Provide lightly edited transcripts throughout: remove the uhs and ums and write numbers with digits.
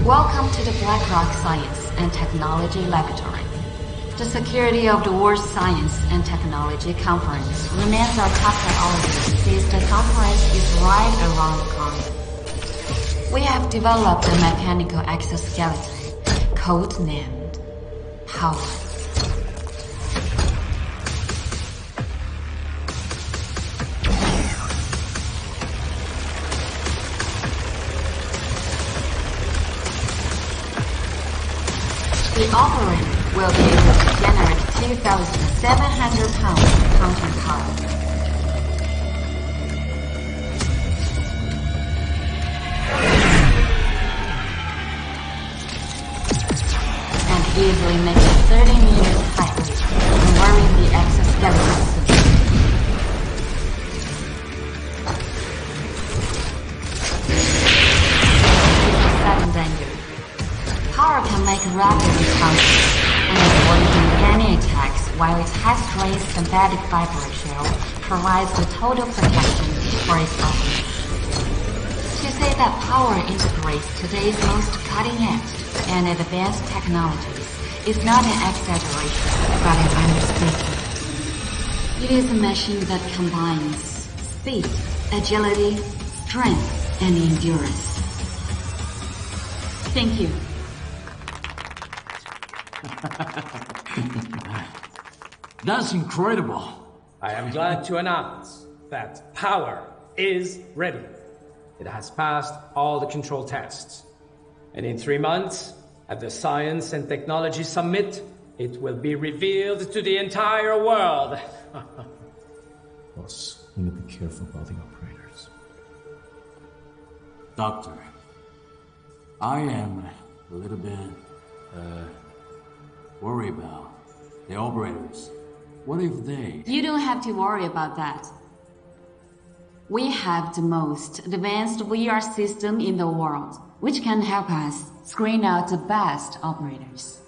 Welcome to the BlackRock Science and Technology Laboratory. The security of the World Science and Technology Conference remains our top priority since the conference is right around the corner. We have developed a mechanical exoskeleton, codenamed Power. The operator will be able to generate 2,700 pounds of counting power. And easily make a 30 meters height leap when wearing the exoskeleton suit. It's a sudden danger. Power can make rapid responses and avoiding any attacks, while its high-strength synthetic fiber shell provides the total protection for its operation. To say that Power integrates today's most cutting-edge and advanced technologies is not an exaggeration, but an understatement. It is a machine that combines speed, agility, strength, and endurance. Thank you. That's incredible. I am glad to announce that Power is ready. It has passed all the control tests. And in 3 months, at the Science and Technology Summit, it will be revealed to the entire world. Boss, we need to be careful about the operators. Doctor, I am a little bit, worried about the operators. What if they... You don't have to worry about that. We have the most advanced VR system in the world, which can help us screen out the best operators.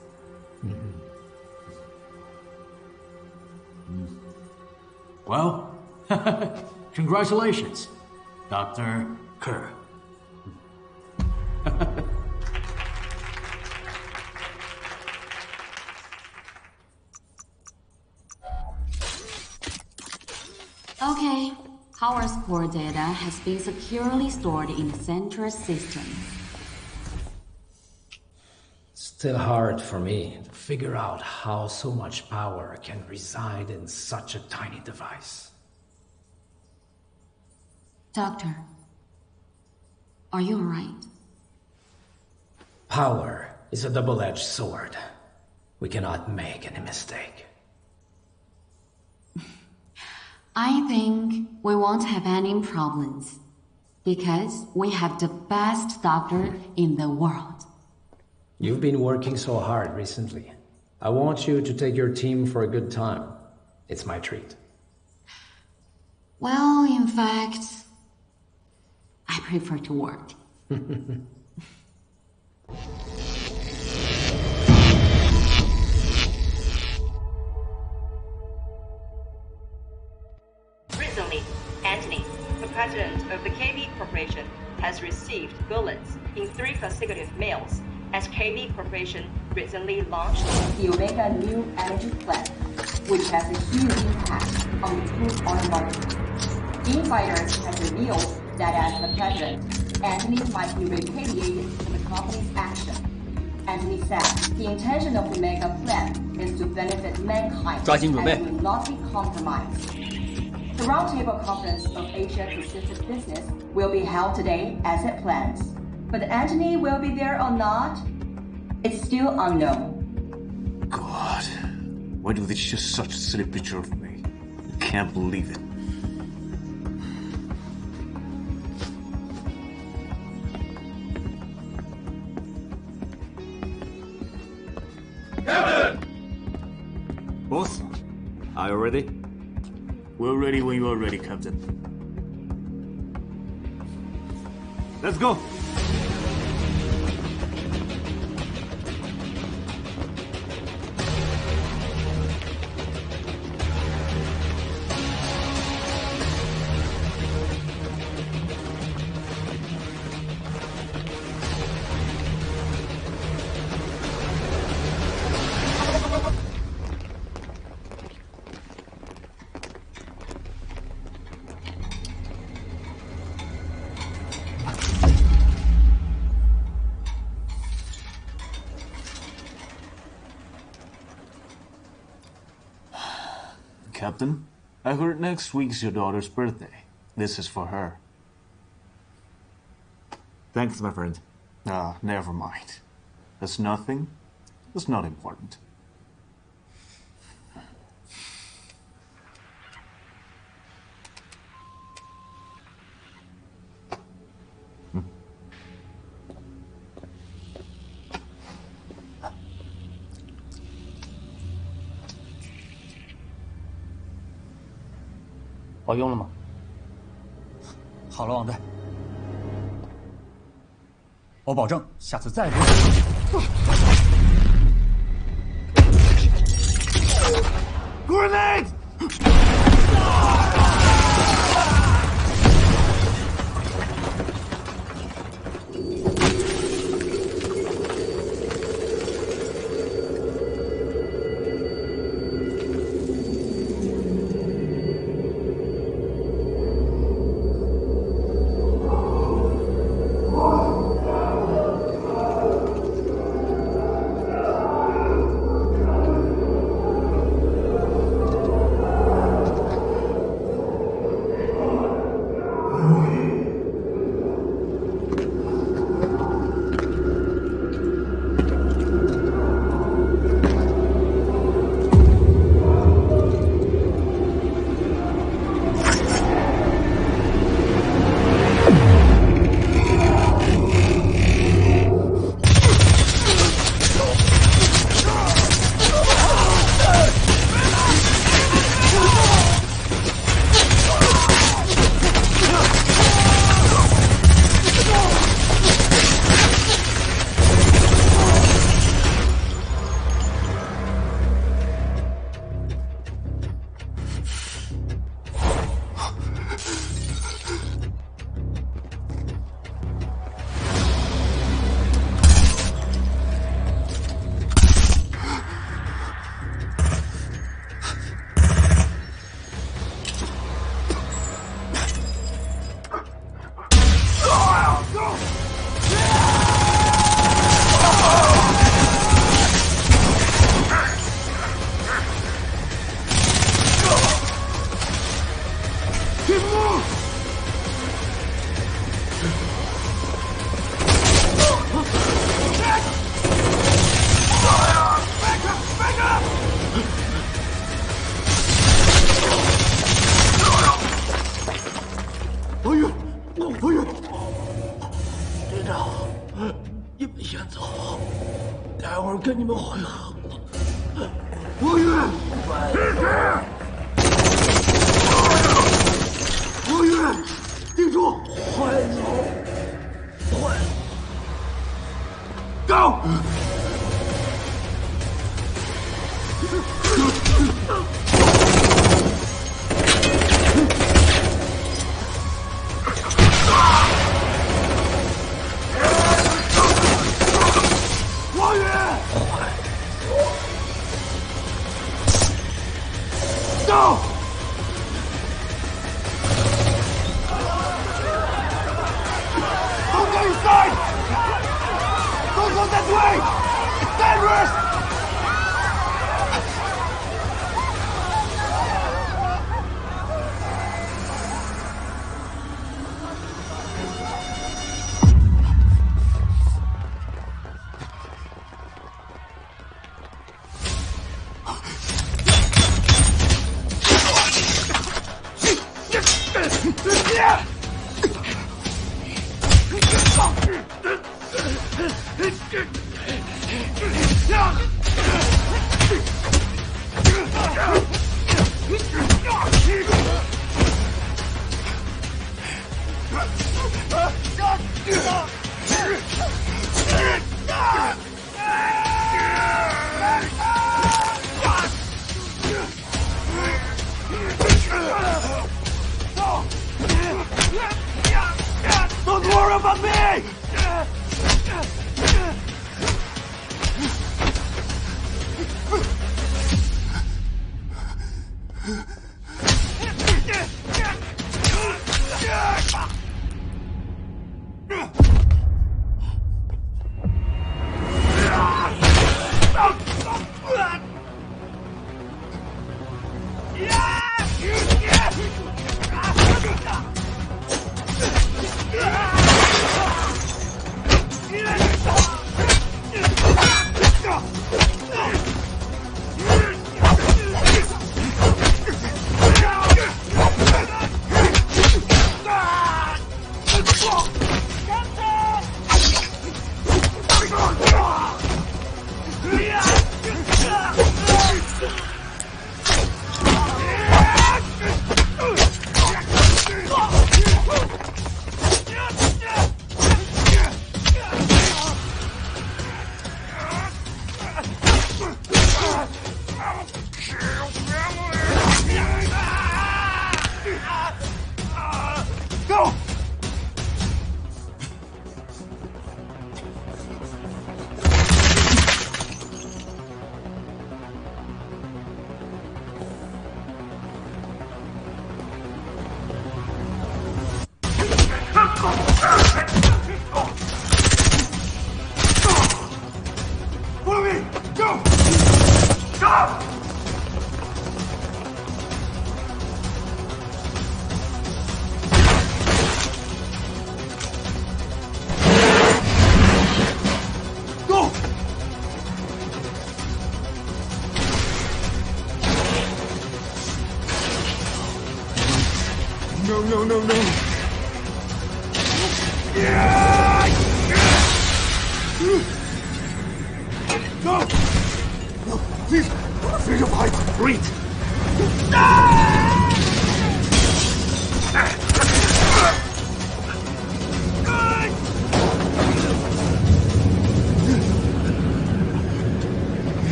Well, congratulations, Dr. Kerr. Okay, Power's core data has been securely stored in the central system. Still hard for me to figure out how so much power can reside in such a tiny device. Doctor, are you alright? Power is a double-edged sword. We cannot make any mistake. I think we won't have any problems, because we have the best doctor in the world. You've been working so hard recently. I want you to take your team for a good time. It's my treat. Well, in fact, I prefer to work. Recently, Anthony, the president of the KB Corporation, has received bullets in 3 consecutive mails as KB Corporation recently launched the Omega New Energy Plan, which has a huge impact on the crude oil market. Insiders have revealed that as the president, Anthony might be retaliated for the company's action. Anthony said the intention of the Omega Plan is to benefit mankind and will not be compromised. The Roundtable Conference of Asia-Pacific Business will be held today as it plans. But Anthony will be there or not, it's still unknown. God, why do they show such a silly picture of me? I can't believe it. Captain! Boss, are you ready? We're ready when you're ready, Captain. Let's go! Captain. I heard next week's your daughter's birthday. This is for her. Thanks, my friend. Ah, never mind. That's nothing. That's not important.好用了吗？好了，王队，我保证下次再不。Grenade!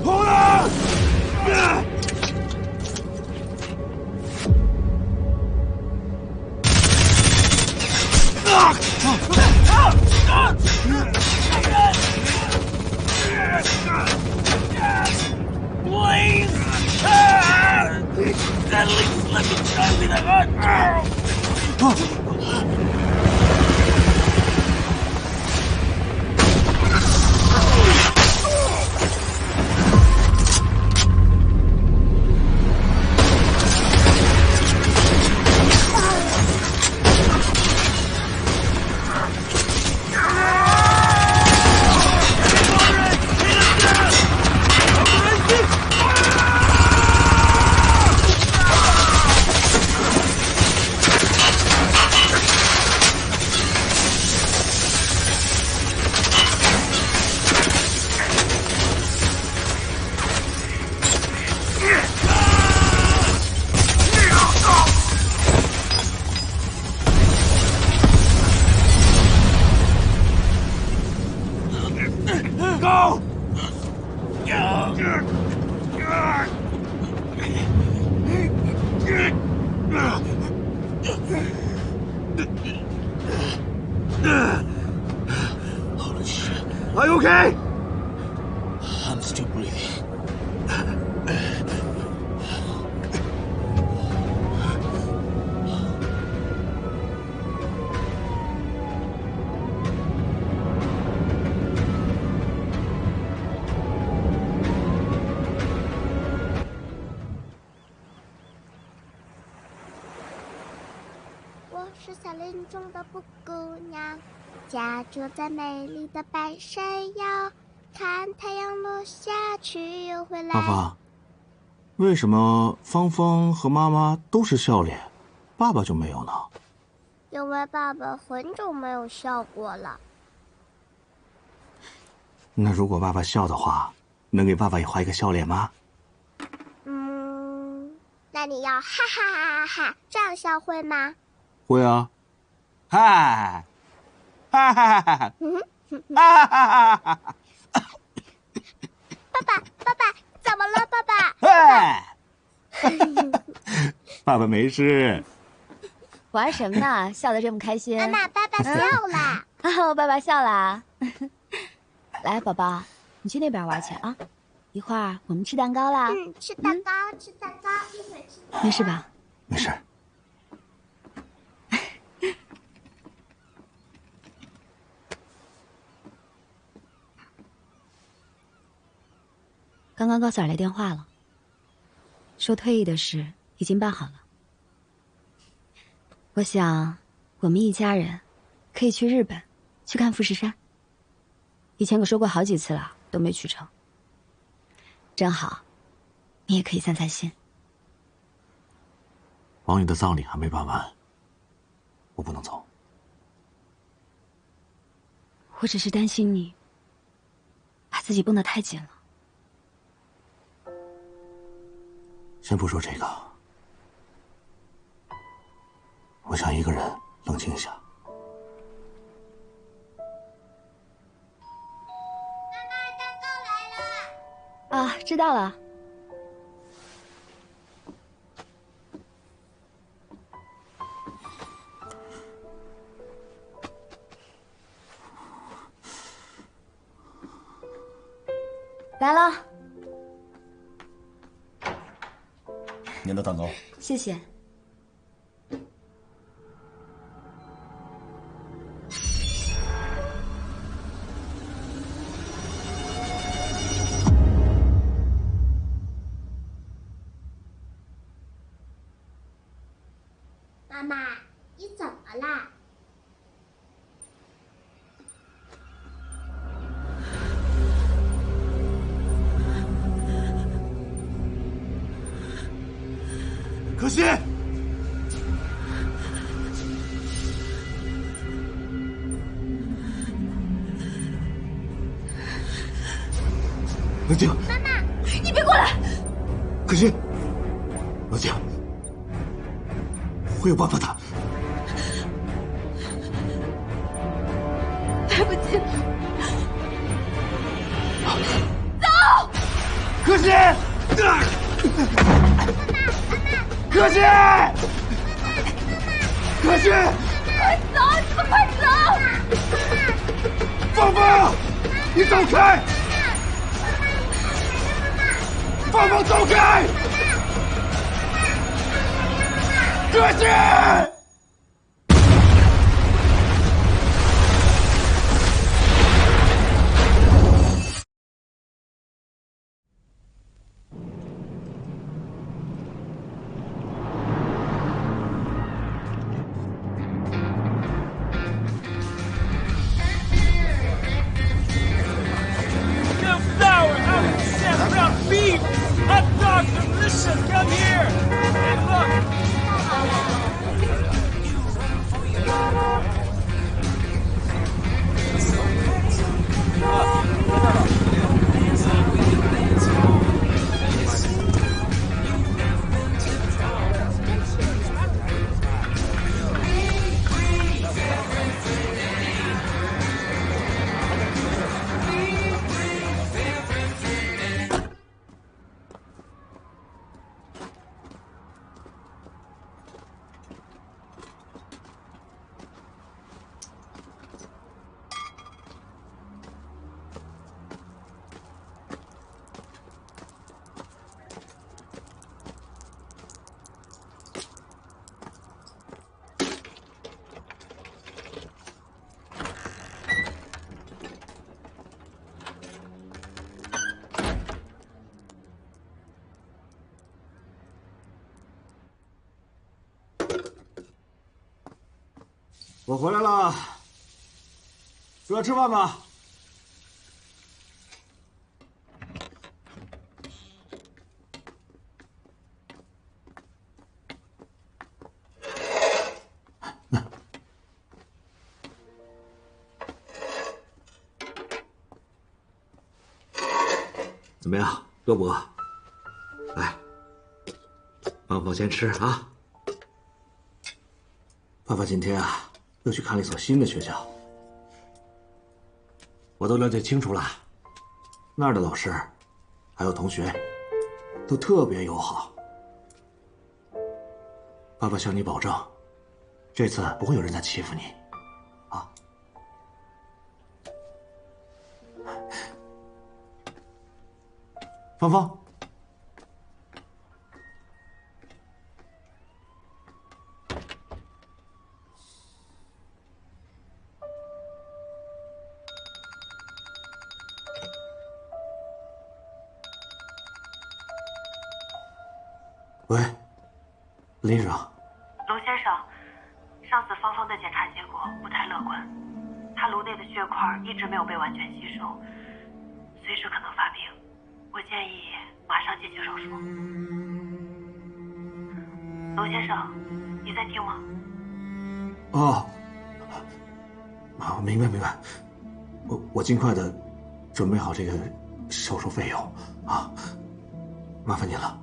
红了！Please! At least let me try with a hot. ！Holy shit! Are you okay? I'm still breathing.我是森林中的布谷娘，家住在美丽的半山腰，看太阳落下去又回来。阿芳，为什么芳芳和妈妈都是笑脸，爸爸就没有呢？因为爸爸很久没有笑过了。那如果爸爸笑的话，能给爸爸也画一个笑脸吗？那你要哈哈哈哈哈这样笑会吗？会啊，嗨，哈哈哈哈哈，哈哈哈哈！爸爸，爸爸，怎么了，爸爸？爸爸没事。玩什么呢？笑得这么开心。妈妈，爸爸笑了。啊，爸爸笑了。来，宝宝，你去那边玩去啊！一会儿我们吃蛋糕啦。吃蛋糕，吃蛋糕，一会儿吃蛋糕。没事吧？没事。刚刚高 Sir 来电话了，说退役的事已经办好了。我想，我们一家人可以去日本，去看富士山。以前可说过好几次了，都没去成。正好，你也可以散散心。王宇的葬礼还没办完，我不能走。我只是担心你，把自己绷得太紧了。先不说这个，我想一个人冷静一下。妈妈，蛋糕来了。啊，知道了。来了。您的蛋糕，谢谢。妈妈，你怎么啦？可惜，冷静。妈妈，你别过来！可惜，冷静，会有办法的。对不起。走。可心，可心，可心，快走！你们快走！芳芳，你走开！芳芳，走开！可心。我回来了，出来吃饭吧。怎么样，饿不饿？来，芳芳先吃啊。爸爸今天啊，又去看了一所新的学校，我都了解清楚了，那儿的老师还有同学都特别友好。爸爸向你保证，这次不会有人再欺负你，啊。芳芳，喂，林医生。龙先生，上次芳芳的检查结果不太乐观，她颅内的血块一直没有被完全吸收，随时可能发病。我建议马上进行手术。龙先生，你在听吗？哦，明白。我尽快的准备好这个手术费用啊，麻烦您了。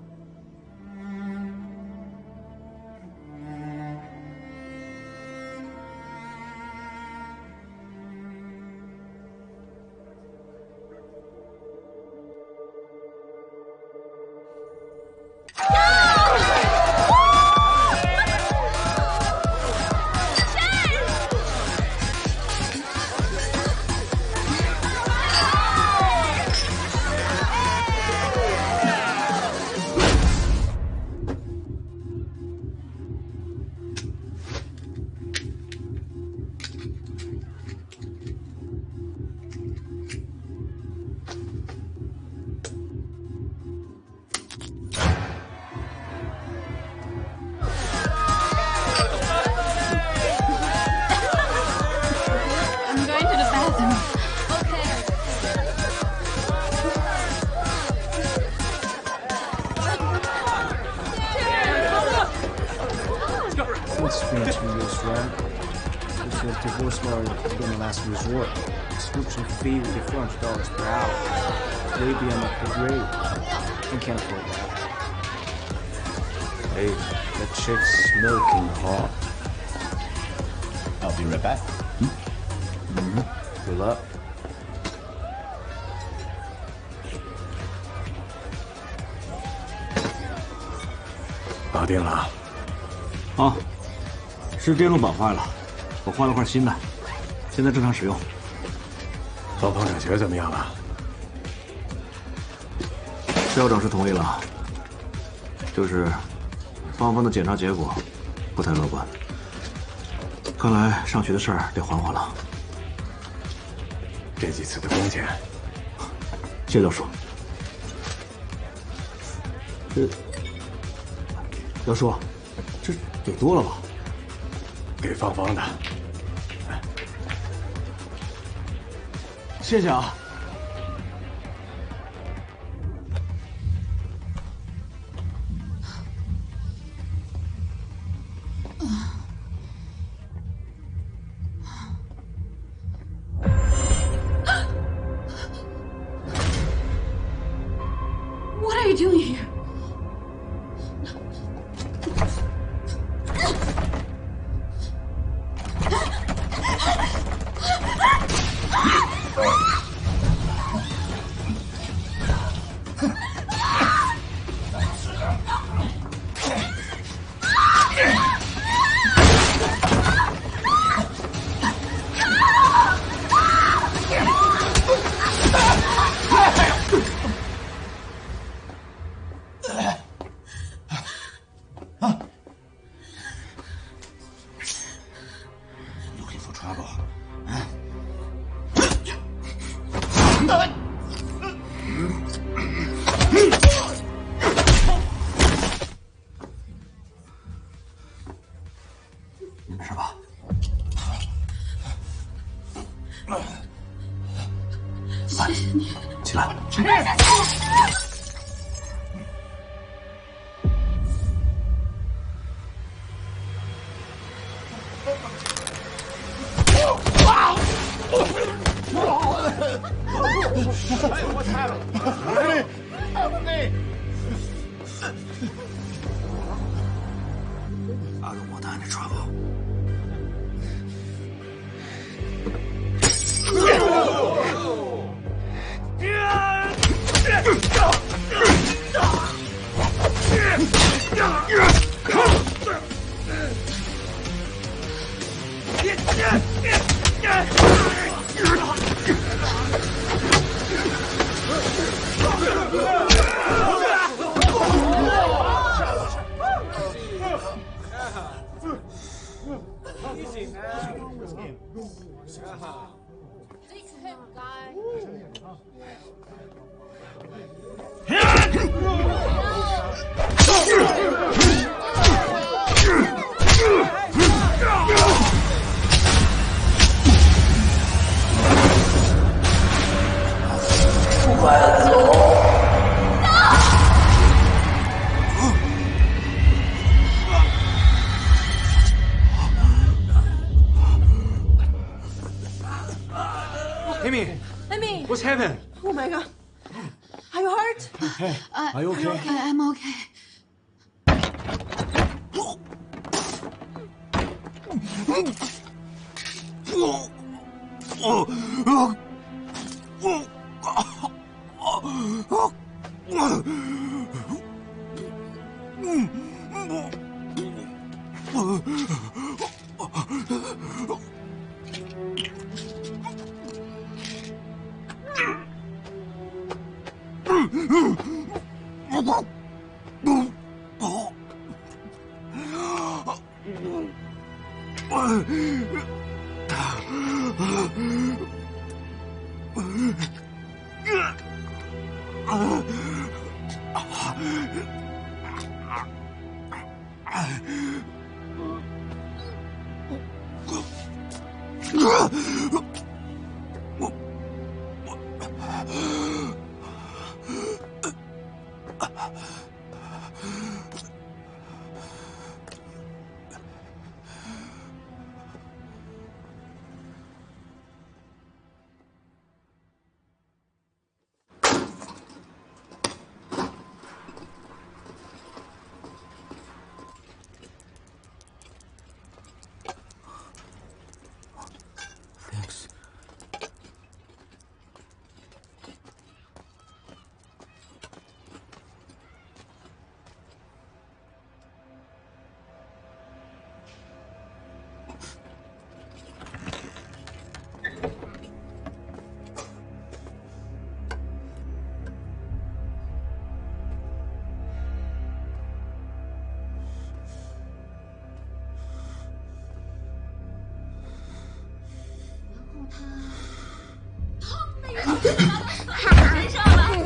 It's been 2 years, right? This was divorce lawyer been the last resort. Subscription fee would be $400 per hour. Way beyond my pay grade. You can't afford that. Hey, that chick's smoking hot. I'll be right back. Good luck. 搞定了。好，是电路板坏了，我换了块新的，现在正常使用。方方整形怎么样了？校长是同意了，就是芳芳的检查结果不太乐观，看来上学的事儿得缓缓了。这几次的工钱，谢教授。教授，这给多了吧？给芳芳的。谢谢啊。What are you doing here? Looking for trouble. 你没事吧？谢谢你。起来。What's happening? Help me! I don't want any trouble. Fix him, guy. Amy! Amy! What's happened? Oh my god. Are you hurt? Hey, are you okay? I'm okay. Thanks. 谁上来？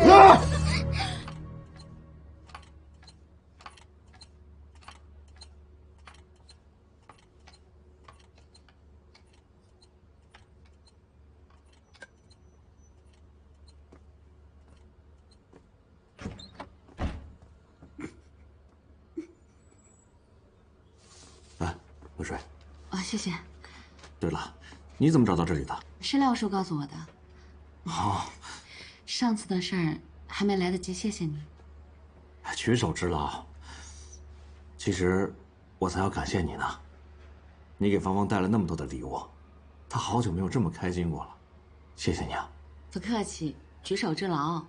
来，喝水。啊，谢谢。对了，你怎么找到这里的？是廖叔告诉我的。哦，上次的事儿还没来得及谢谢你。举手之劳。其实我才要感谢你呢。你给芳芳带了那么多的礼物，她好久没有这么开心过了。谢谢你啊。不客气，举手之劳。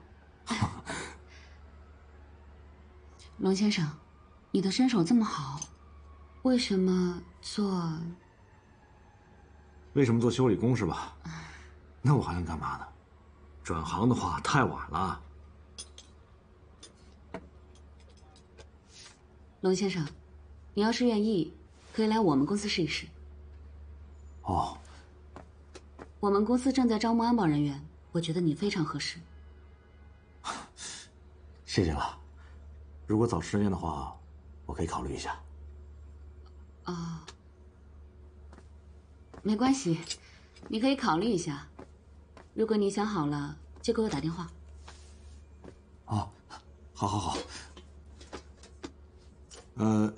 龙先生，你的身手这么好，为什么做修理工是吧？那我还能干嘛呢？转行的话太晚了。龙先生，你要是愿意，可以来我们公司试一试。哦，我们公司正在招募安保人员，我觉得你非常合适。谢谢了。如果早10年的话，我可以考虑一下。啊，没关系，你可以考虑一下。如果你想好了，就给我打电话。哦，好。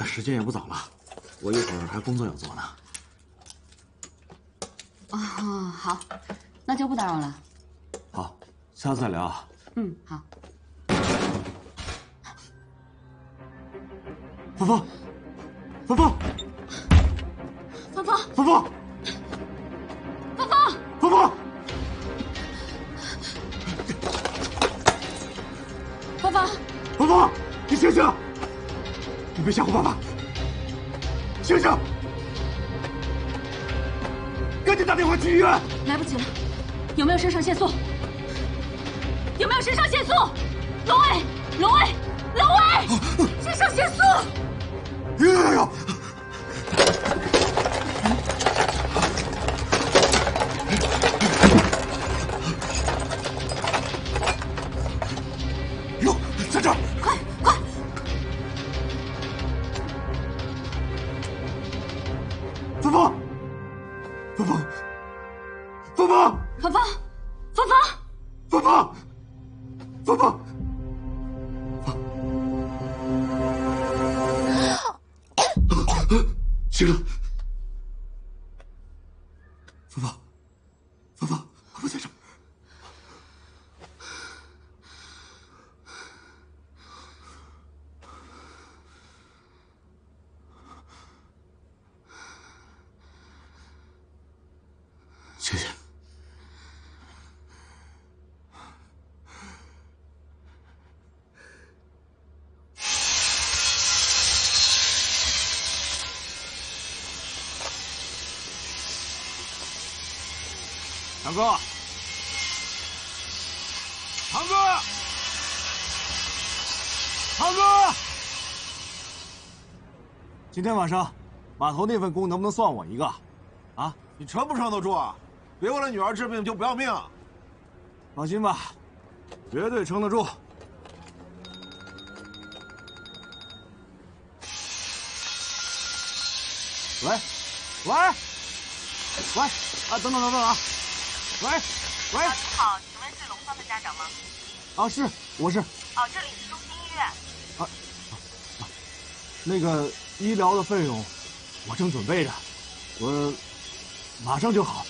时间也不早了，我一会儿还工作要做呢。哦，好，那就不打扰了。好，下次再聊啊。嗯，好。芳芳，芳芳，芳芳，芳芳，芳芳，芳芳，芳芳，芳芳，你醒醒！你别吓唬爸爸！醒醒！赶紧打电话去医院！来不及了，有没有肾上腺素？有没有肾上腺素？龙伟，肾上腺素！有。有，在这儿！快！芳芳，行了，芳芳，我在这儿。谢谢。强哥，今天晚上码头那份工能不能算我一个？啊，你撑不撑得住啊？别为了女儿治病就不要命啊！放心吧，绝对撑得住。喂，啊，等等啊！喂，你好，请问是龙芳的家长吗？啊，是，我是。哦，这里是中心医院。那个医疗的费用，我正准备着，我马上就好，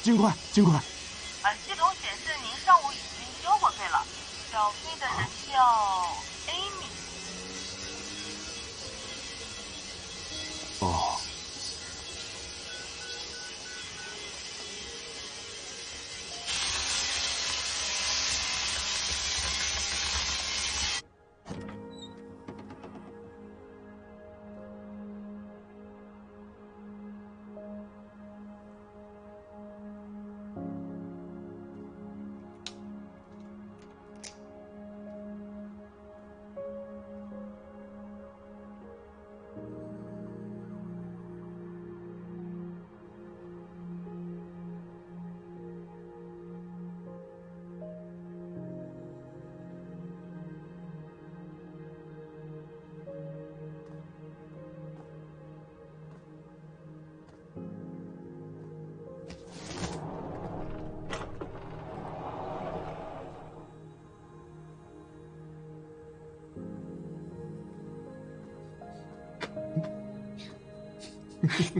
尽快。系统显示您上午已经交过费了。小飞的人叫 Amy。哦。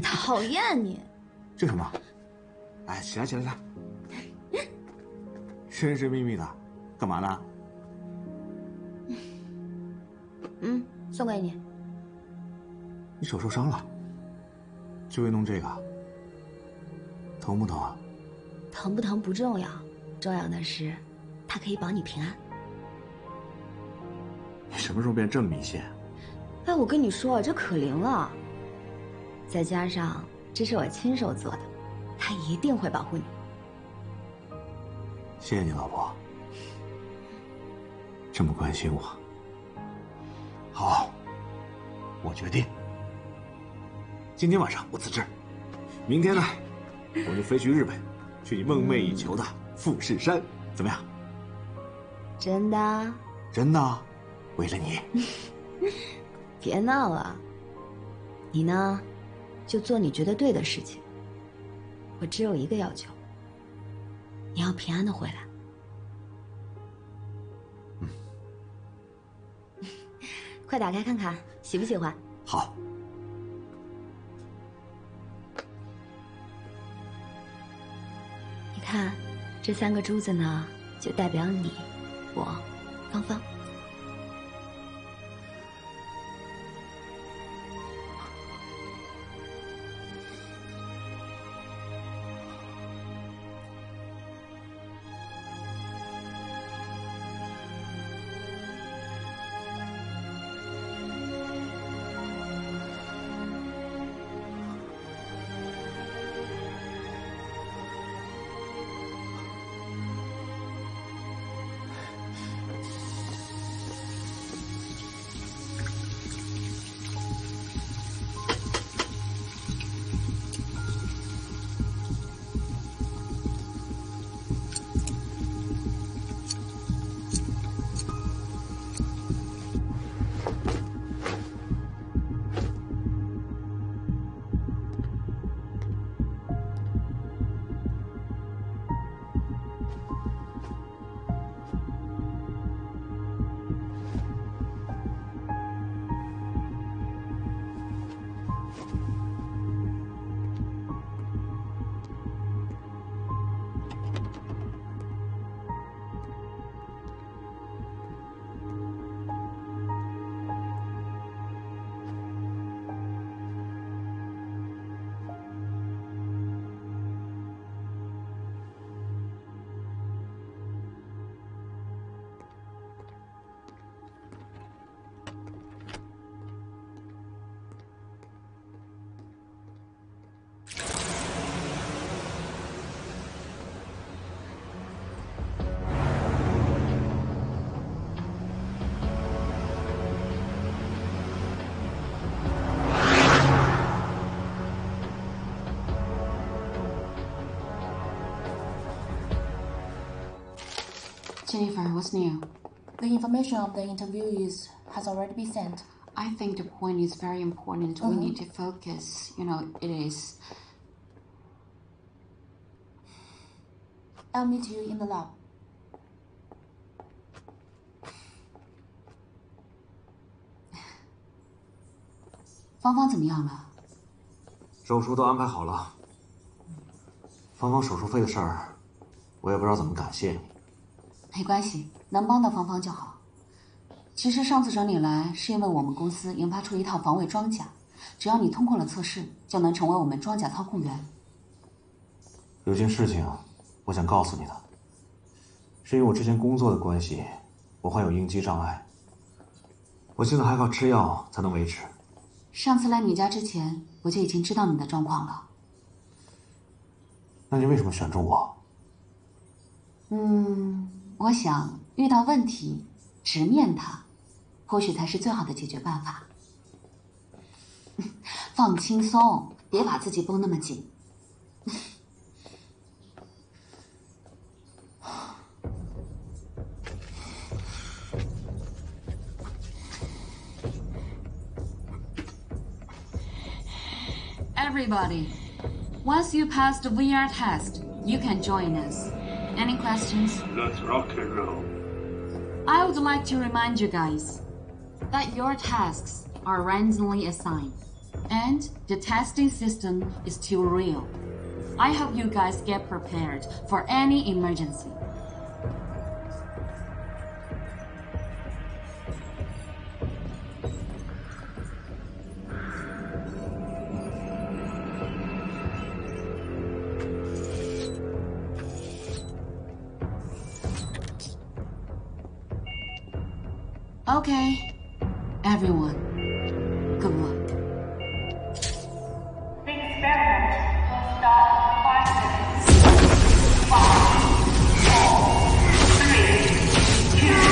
讨厌你！这什么？哎，起来起来起来！神神秘秘的，干嘛呢？送给你。你手受伤了，就为弄这个？疼不疼啊？疼不疼不重要，重要的是，它可以保你平安。你什么时候变这么迷信？哎，我跟你说，这可灵了。再加上这是我亲手做的，它一定会保护你。谢谢你，老婆，这么关心我。好，我决定，今天晚上我辞职，明天呢，我就飞去日本，去你梦寐以求的富士山，怎么样？真的？真的，为了你。别闹了，你呢，就做你觉得对的事情。我只有一个要求，你要平安的回来。快打开看看，喜不喜欢？好。你看，这3个珠子呢，就代表你、我、芳芳。Jennifer, what's new? The information of the interviewees has already been sent. I think the point is very important. We need to focus. You know, it is. I'll meet you in the lab. 芳芳怎么样了？手术都安排好了。芳芳手术费的事儿，我也不知道怎么感谢你。没关系，能帮到芳芳就好。其实上次找你来是因为我们公司研发出一套防伪装甲，只要你通过了测试，就能成为我们装甲操控员。有件事情，我想告诉你的，是因为我之前工作的关系，我患有应激障碍，我现在还靠吃药才能维持。上次来你家之前，我就已经知道你的状况了。那你为什么选中我？我想遇到问题，直面它，或许才是最好的解决办法。放轻松，别把自己绷那么紧。Everybody, once you pass the VR test, you can join us. Any questions? Let's rock and roll. I would like to remind you guys that your tasks are randomly assigned. And the testing system is still real. I hope you guys get prepared for any emergency. Okay, everyone, good luck. The experiment will start 5 seconds. 5, 4, 3, 2...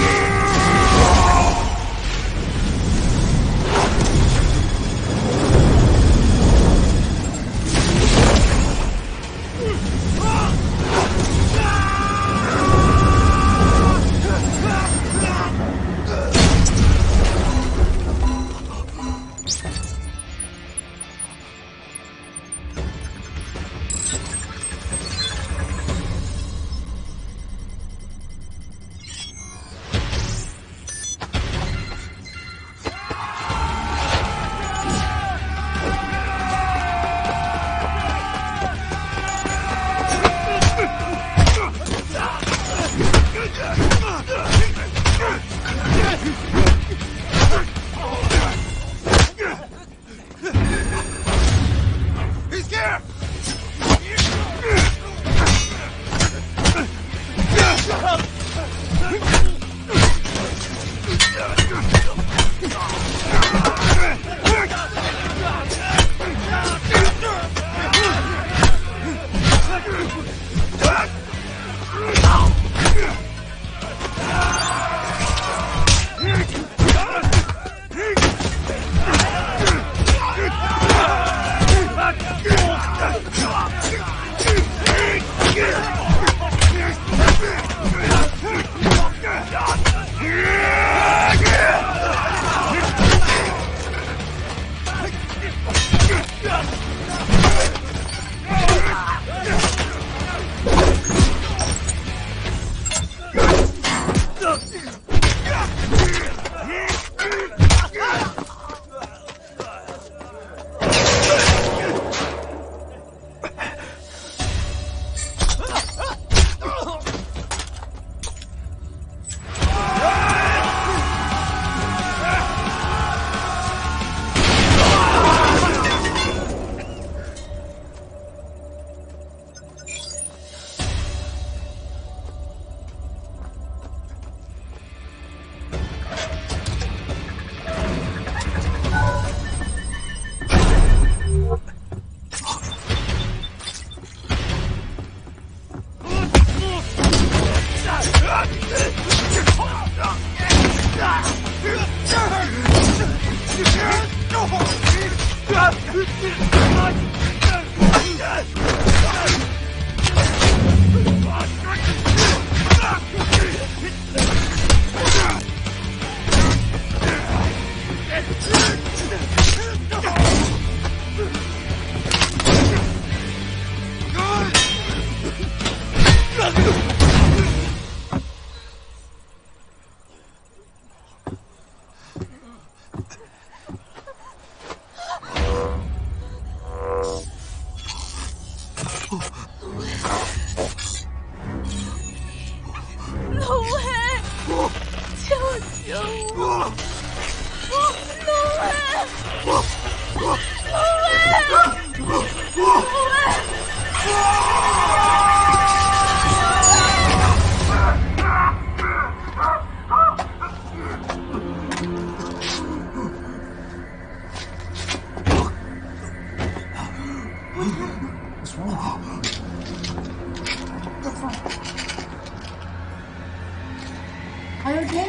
Are you okay?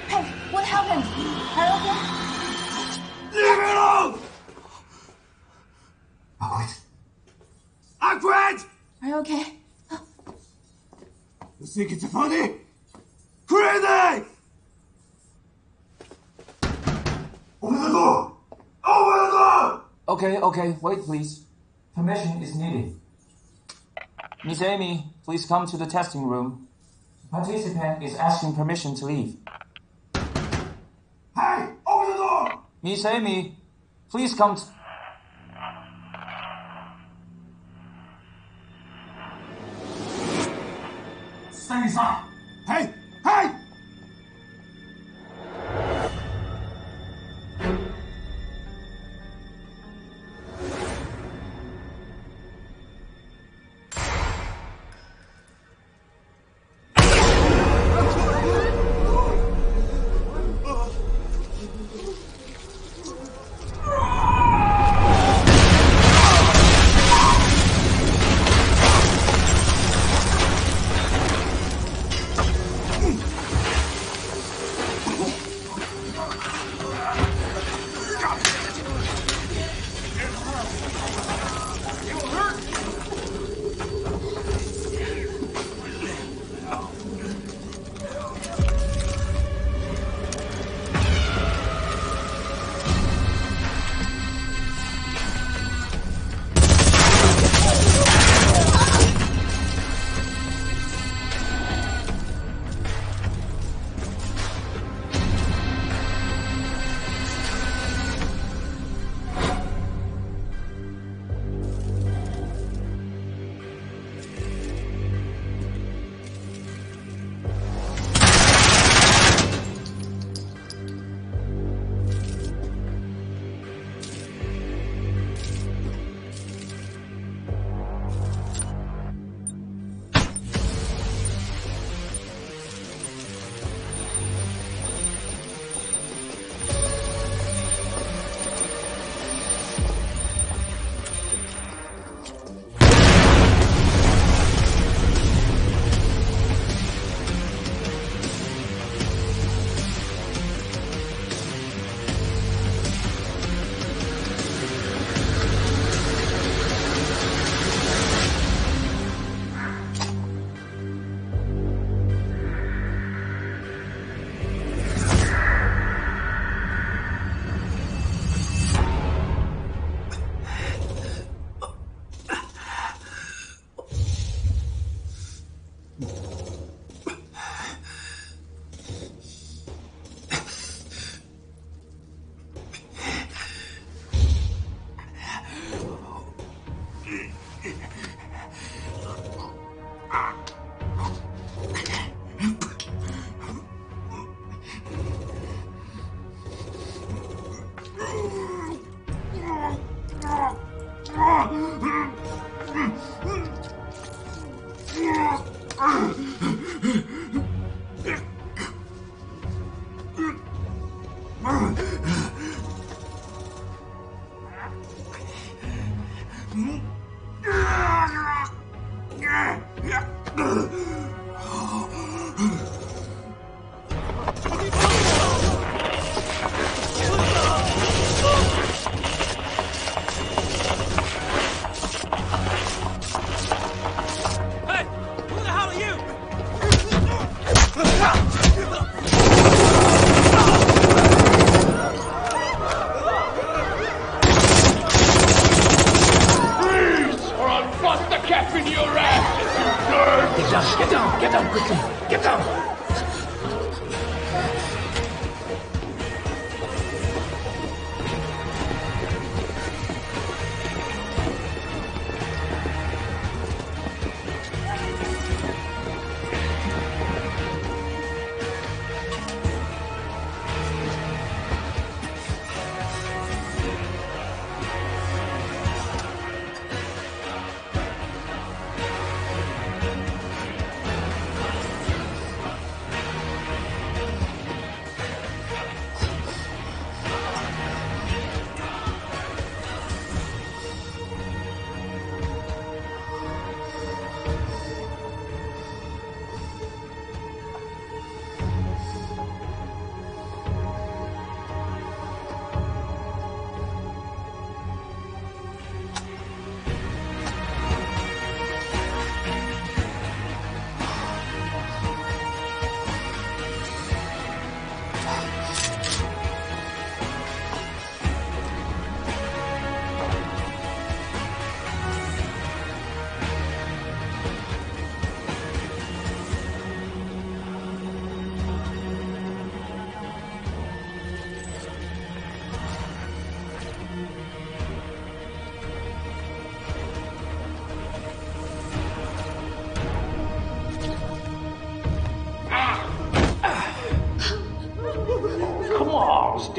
Hey, what happened? Are you okay? Leave me alone! Alfred! Are you okay? You think it's funny? Crazy! Open the door! Open the door! Okay, wait please. Permission is needed. Miss Amy, please come to the testing room. Participant is asking permission to leave. Hey, open the door! Miss Amy, please come 西沙，係係。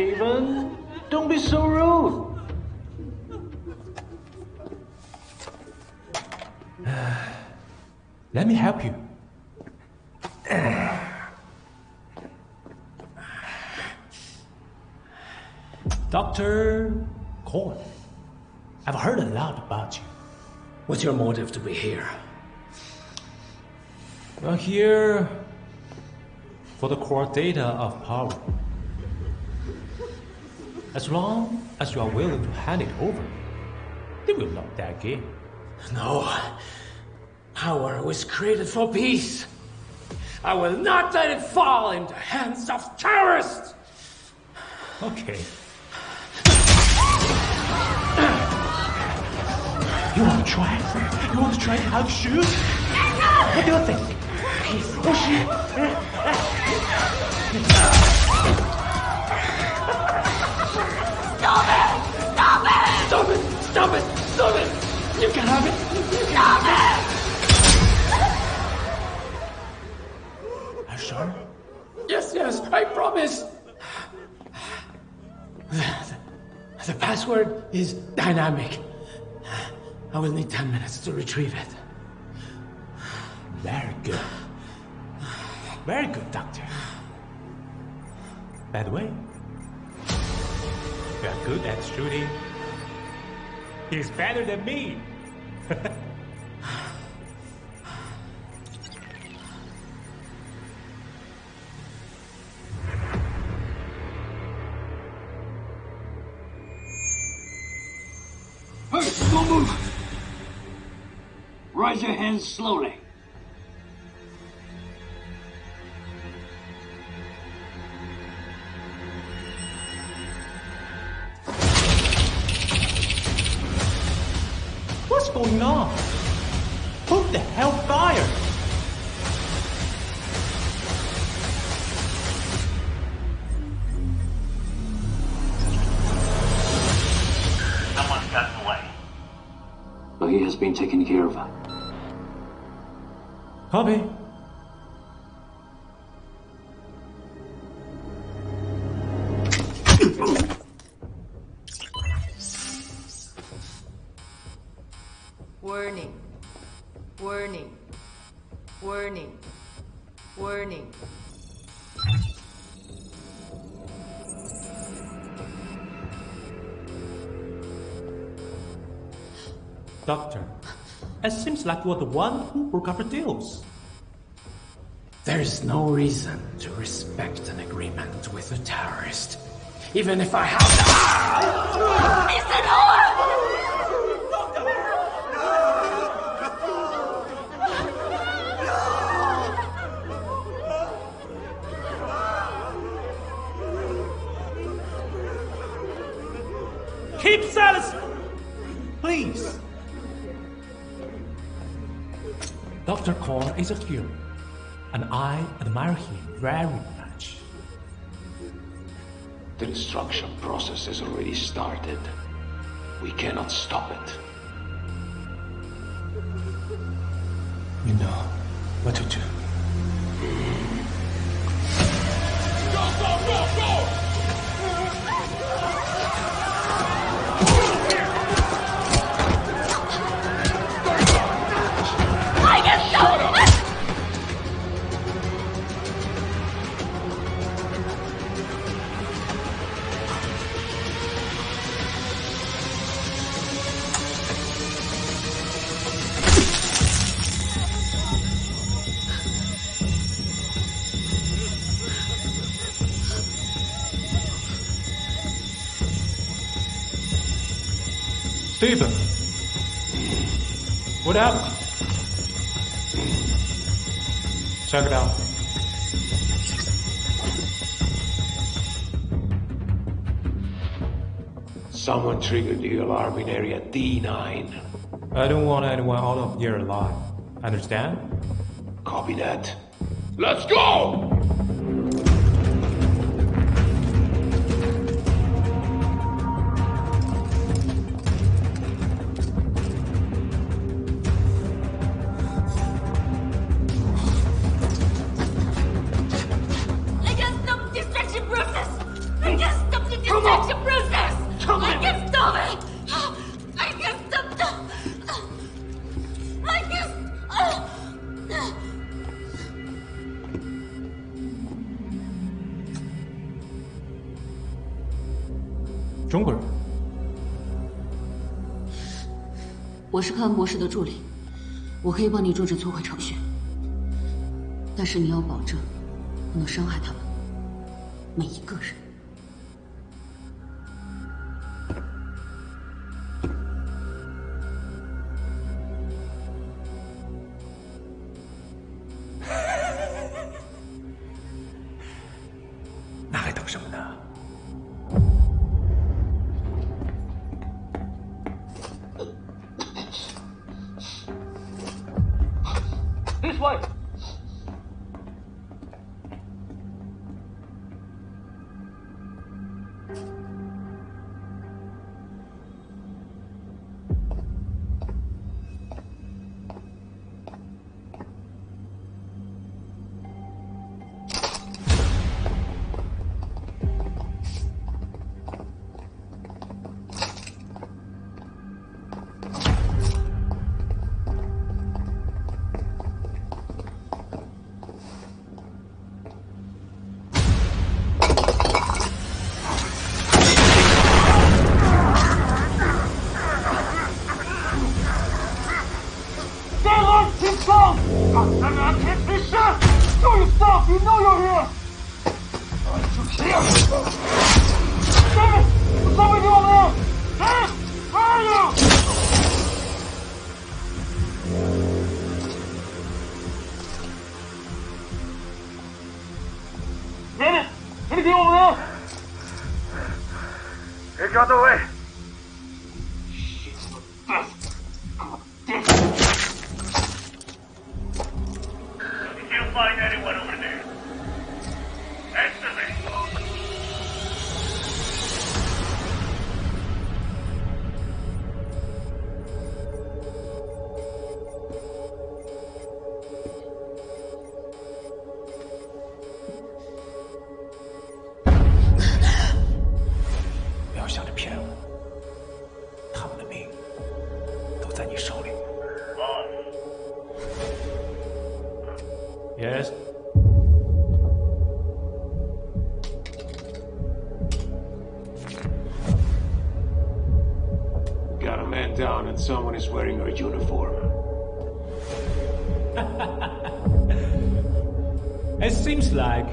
Stephen. Don't be so rude. Let me help you. Dr. Korn, I've heard a lot about you. What's your motive to be here? We're here for the core data of power. As long as you are willing to hand it over, they will not that game. No. Power was created for peace. I will not let it fall into the hands of terrorists! Okay. You want to try? You want to try how to shoot? What do you think? Oh shit! Stop it! Stop it! Stop it! Stop it! Stop it! You can have it! Stop it! Are you sure? Yes, yes, I promise. The password is dynamic. I will need 10 minutes to retrieve it. Very good. Very good, Doctor. By the way, you are good at shooting. He's better than me. Hey, don't move! Raise your hands slowly. What's going on? Who the hell fired? Someone's gotten away. But he has been taken care of. Copy. Warning. Warning. Warning. Warning. Doctor, it seems like you're the one who broke up the deals. There is no reason to respect an agreement with a terrorist, even if I have to. Mr. Noah! Keep silence, please. Dr. Korn is a hero, and I admire him very much. The destruction process has already started. We cannot stop it. You know what to do. Go, go, go, go! I can stop it! Stephen, what happened? Check it out. Someone triggered the alarm in area D9. I don't want anyone out of here alive. Understand? Copy that. Let's go! I can't stop the destruction process! I can't stop the 中国人。我是科恩博士的助理，我可以帮你终止摧毁程序，但是你要保证不能伤害他们，每一个人。那还等什么呢？ This way! Show yourself! You know you're here! David! What's up with you over there? David! Where are you? David! Anything over there? They got away. Find anyone over there. Answer me.不要想着骗我，他们的命都在你手里。Yes. Got a man down and someone is wearing your uniform. It seems like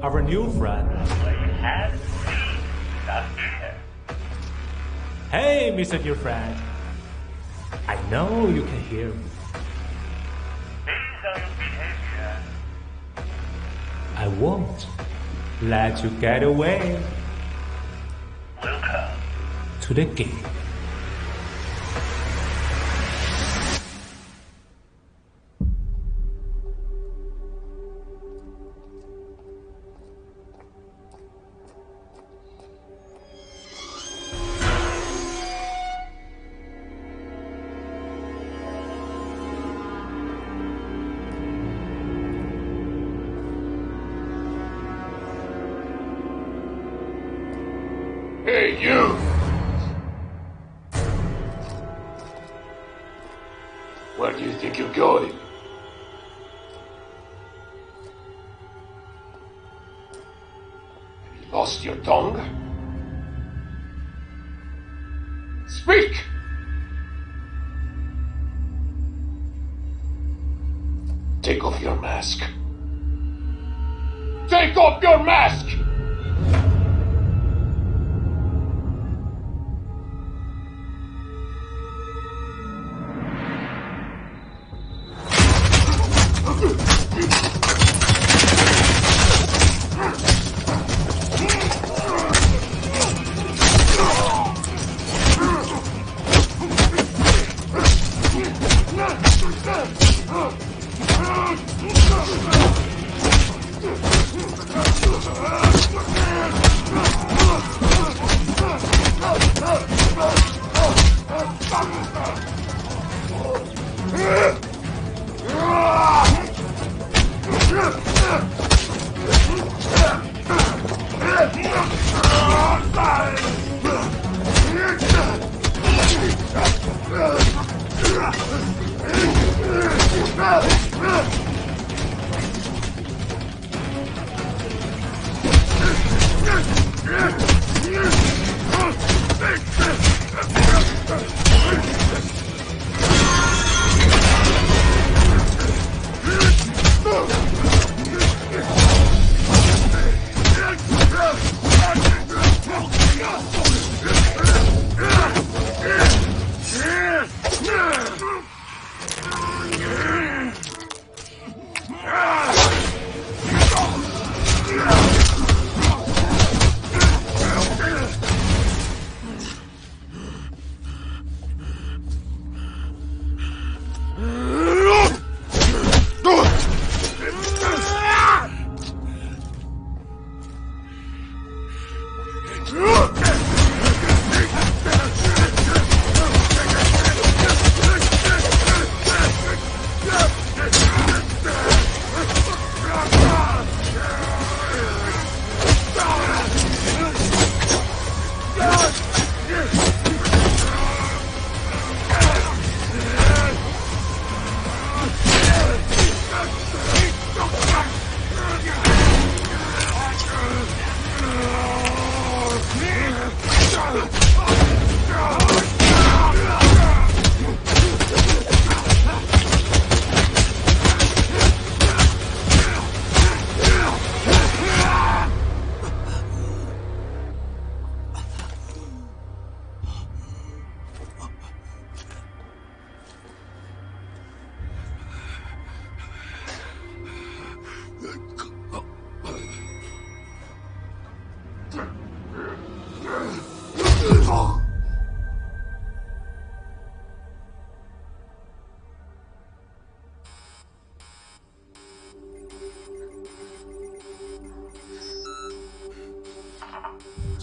our new friend. Hey, Mr. New Friend. I know you can hear me. I won't let you get away. Welcome to the game. Hey, you! Where do you think you're going? Have you lost your tongue? Speak! Take off your mask. Take off your mask!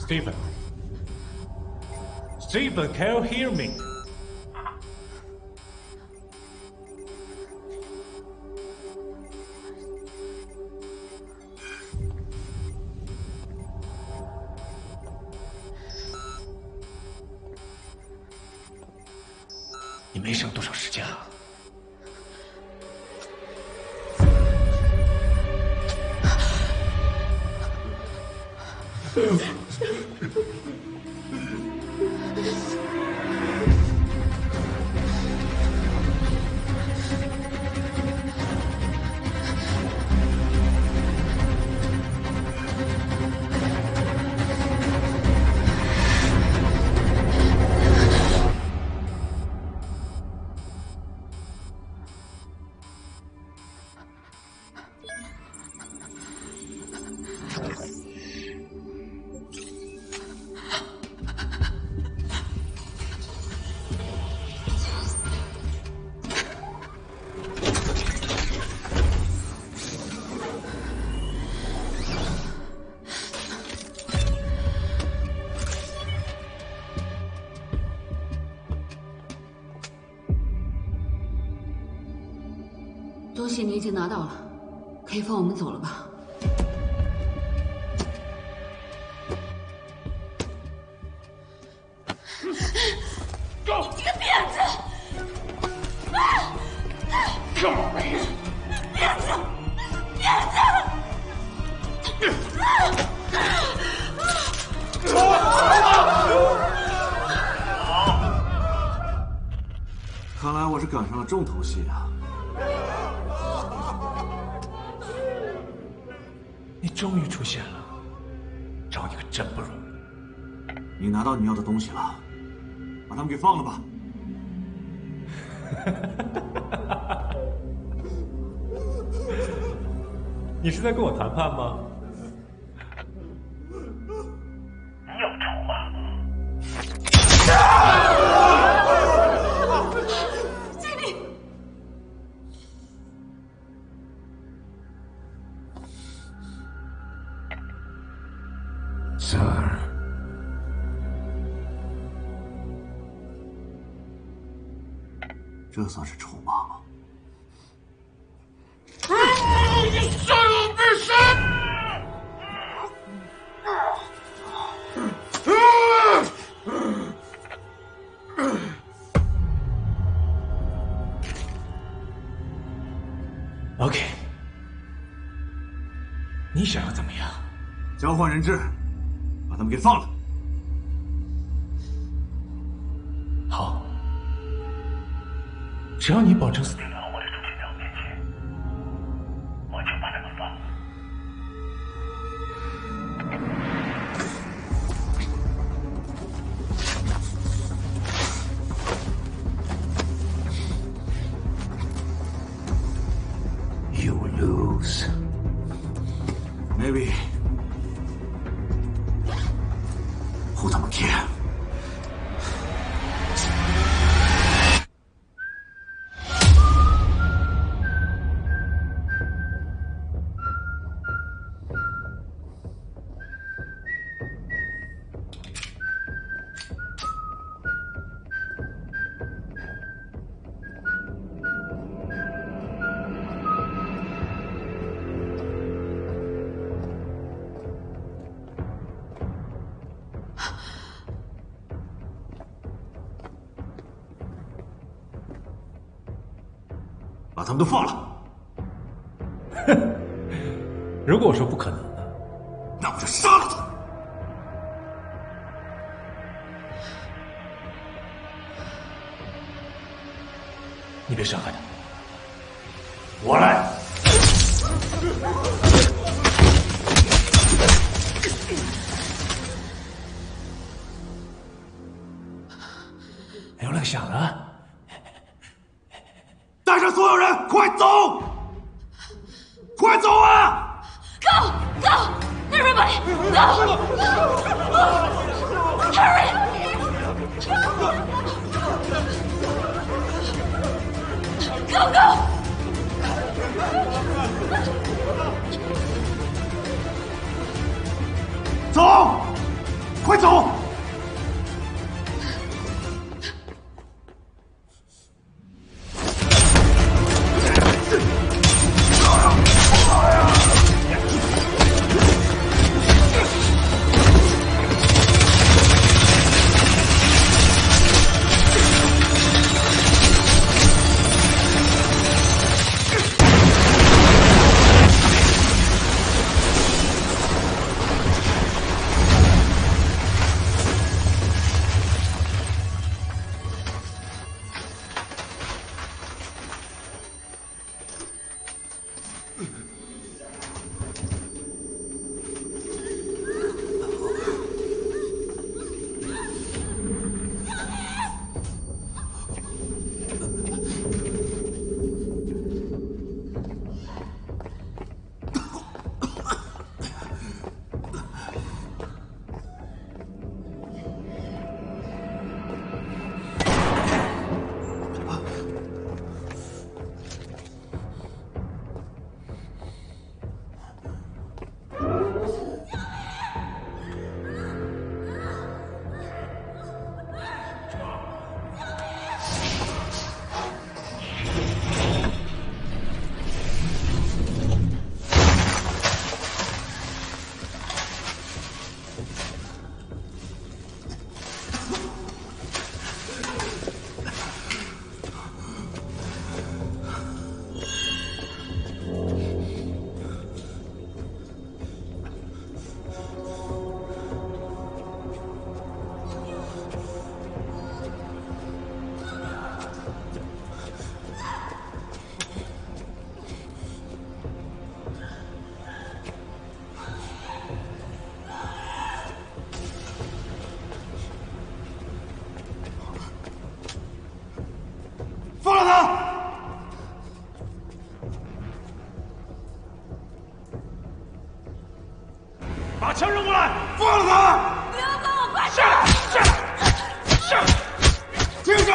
Stephen. Stephen, can you hear me?你没剩多少时间了。东西你已经拿到了，可以放我们走了吧？你这个婊子！干嘛呀？婊子！婊子！看来我是赶上了重头戏啊！你终于出现了，找你可真不容易。你拿到你要的东西了，把他们给放了吧。你是在跟我谈判吗？你有仇吗？经理， Sir， 这算是筹码吗？你杀我必杀！ OK， 你想要怎么样？交换人质，把他们给放了。好，只要你保证死。 Maybe. Who don't care? 把他们都放了。哼，如果我说不可能呢？那我就杀了他。你别伤害他，我来。哎呦，那个响了！带上所有人，快走！快走啊 ！Go, go, everybody, go! Hurry! Go, go! 走，快走！放了他！把枪扔过来！放了他！不要帮我把下来！下来！下来！停手！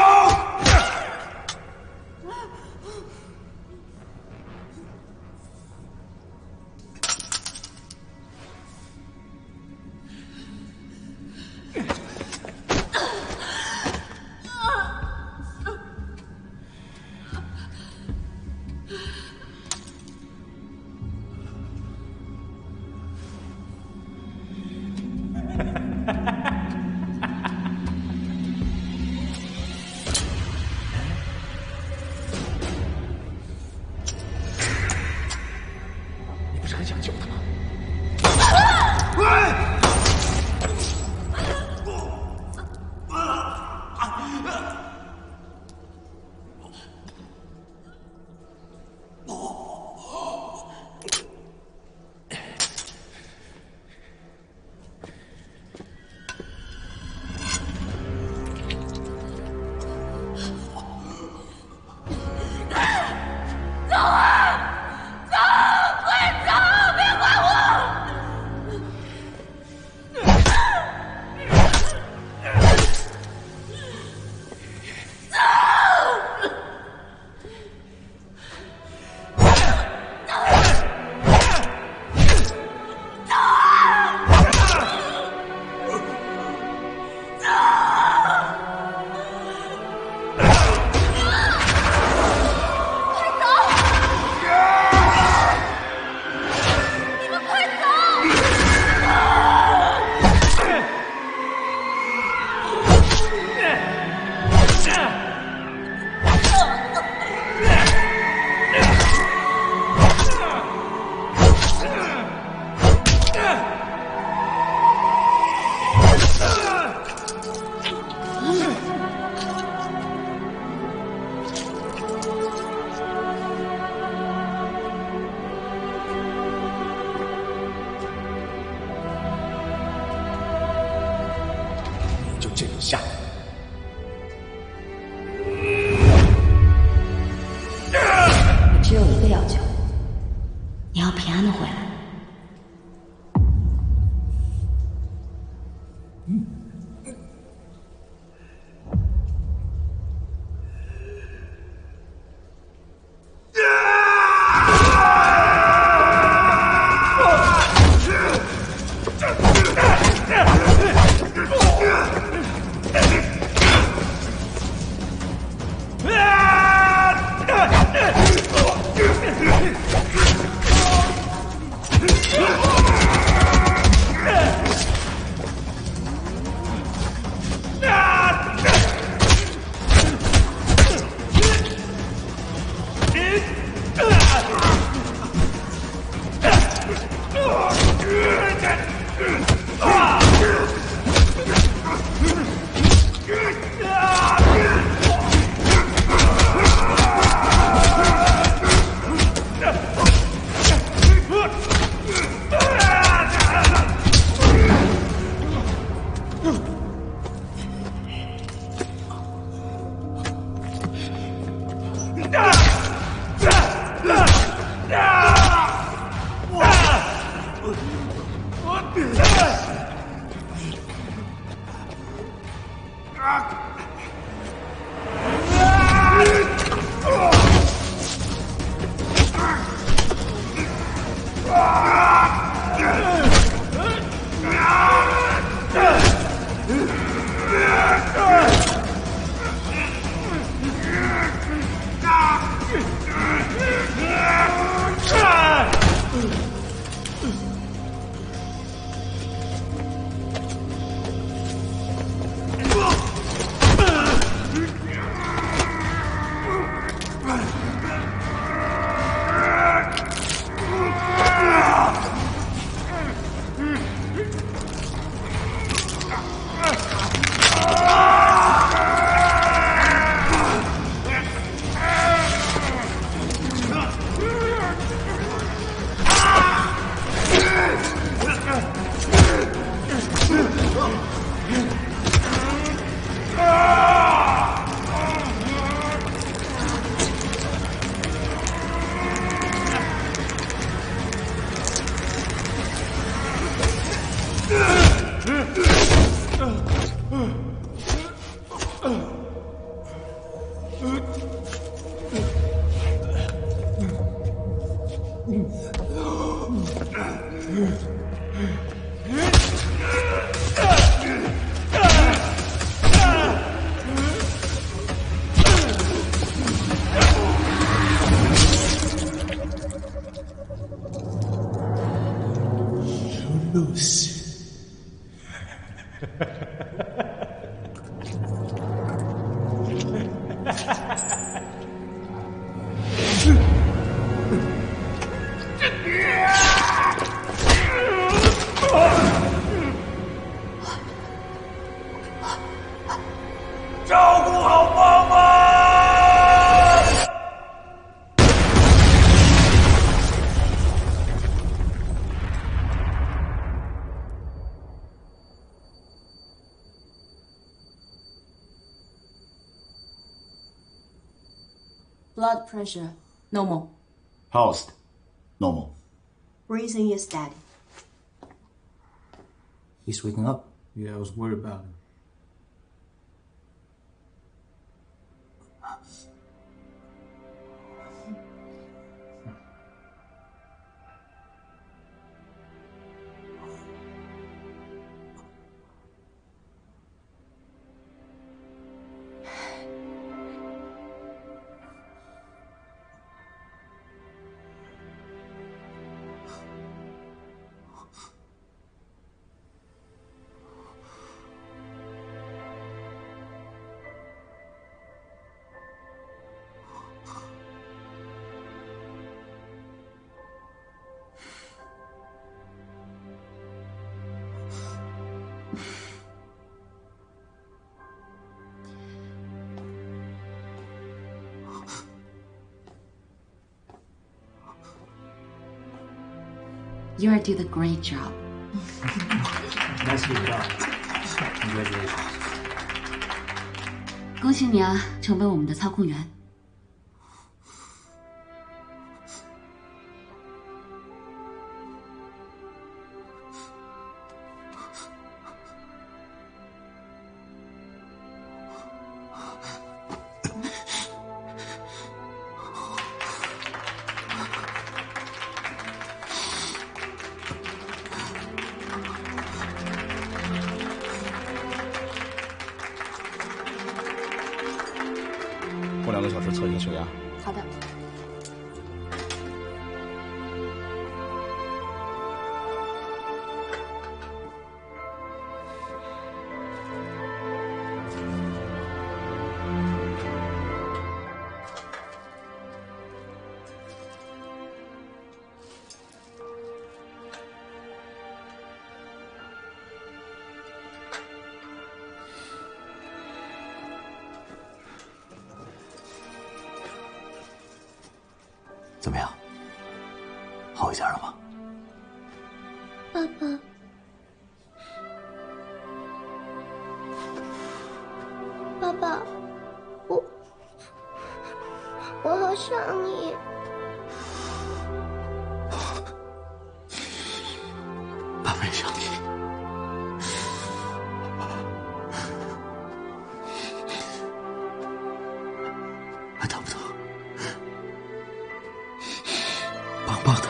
平安的回来。照顾好芳芳。Blood pressure normal. Pulse normal. Breathing is steady. He's waking up. Yeah, I was worried about him. You are did a great job. Nicely done. Congratulations. 恭喜你啊，成为我们的操控员。 ，小时测一下血压。好的。怎么样？好一点了吗？爸爸，爸爸，我好想你。爸爸也想你。还疼不疼？棒棒的。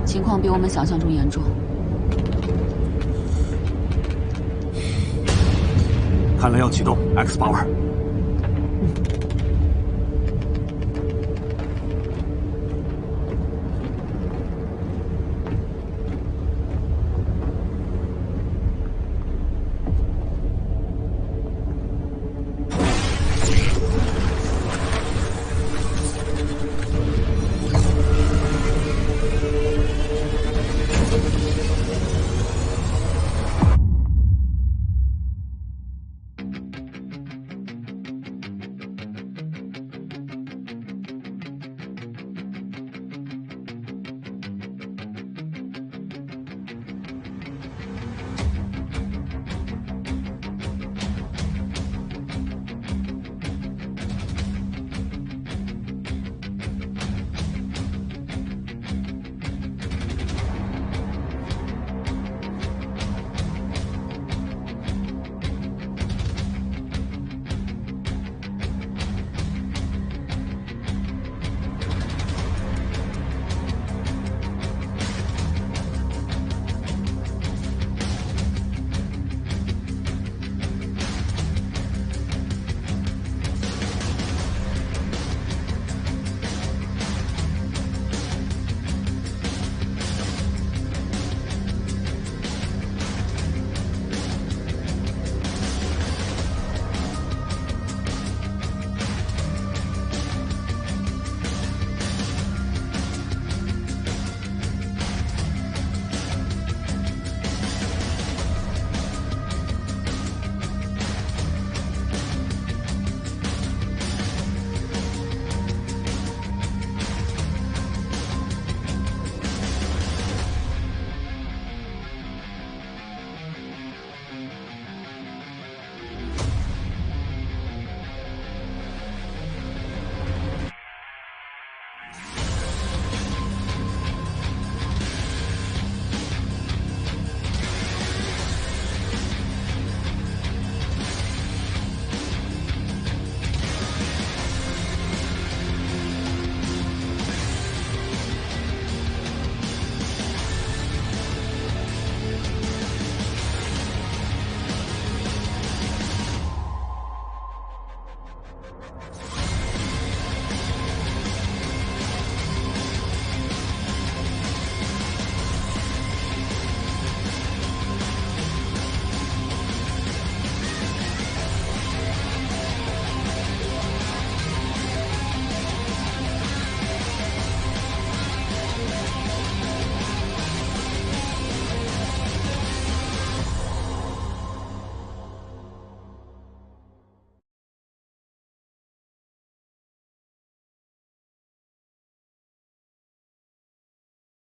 情况比我们想象中严重。看来要启动 X Power。